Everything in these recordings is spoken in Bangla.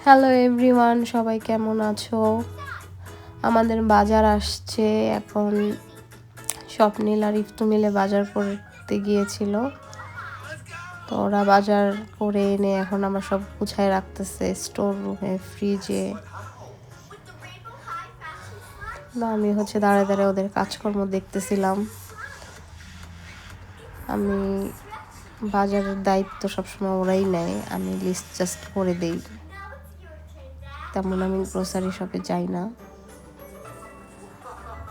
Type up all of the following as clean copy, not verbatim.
হ্যালো এভরিওয়ান, সবাই কেমন আছো? আমাদের বাজার আসছে এখন। স্বপ্নিল আর ইফতু মিলে বাজার করতে গিয়েছিল, তো ওরা বাজার করে এনে এখন আমার সব গুছায় রাখতেছে স্টোর রুমে, ফ্রিজে। না, আমি দাঁড়ায় দাঁড়ায় ওদের কাজকর্ম দেখতেছিলাম। আমি বাজারের দায়িত্ব সবসময় ওরাই নেয়, আমি লিস্ট জাস্ট করে দেই। তেমন আমি গ্রোসারি শপে যাই না।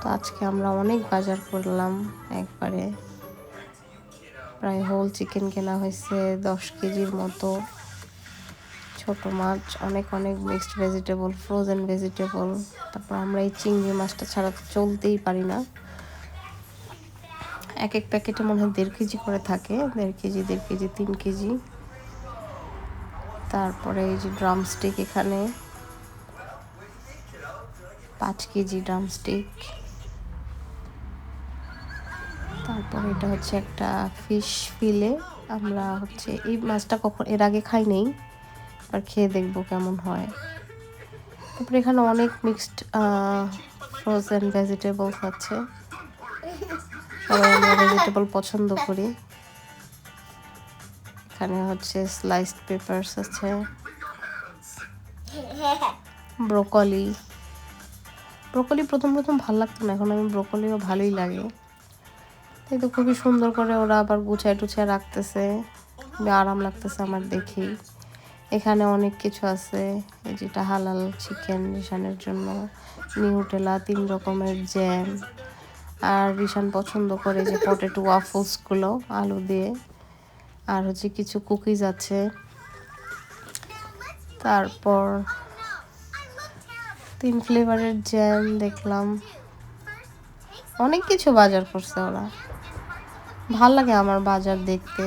তো আজকে আমরা অনেক বাজার করলাম একবারে। প্রায় হোল চিকেন কেনা হয়েছে 10 কেজির মতো, ছোট মাছ, অনেক অনেক মিক্সড ভেজিটেবল, ফ্রোজেন ভেজিটেবল। তারপর আমরা এই চিংড়ি মাছটা ছাড়া তো চলতেই পারি না। এক এক প্যাকেটে মনে হয় 1.5 কেজি করে থাকে, 1.5 কেজি 3 কেজি। তারপরে এই যে ড্রামস্টিক, এখানে 5 কেজি ড্রামস্টিক। তারপর এটা হচ্ছে একটা ফিশ ফিলে। আমরা এই মাছটা এর আগে খাই নেই, আর খেয়ে দেখবো কেমন হয়। তারপরে এখানে অনেক মিক্সড ফ্রোজেন ভেজিটেবলস আছে। সবাই আমরা ভেজিটেবল পছন্দ করি। এখানে স্লাইসড পেপারস আছে, ব্রোকলি। প্রথম ভালো লাগতো না, এখন আমি ব্রোকলিও ভালোই লাগে। তাই তো খুবই সুন্দর করে ওরা আবার গুছায় টুছায় রাখতেছে, খুবই আরাম লাগতেছে আমার দেখেই। এখানে অনেক কিছু আছে, যেটা হালাল চিকেন রিশানের জন্য, নিউটেলা, 3 রকমের জ্যাম, আর রিশান পছন্দ করে যে পটেটো ওয়াফলসগুলো আলু দিয়ে, আর কিছু কুকিজ আছে। তারপর 3 ফ্লেভারের জ্যাম দেখলাম। অনেক কিছু বাজার করছে ওরা। ভাল লাগে আমার বাজার দেখতে।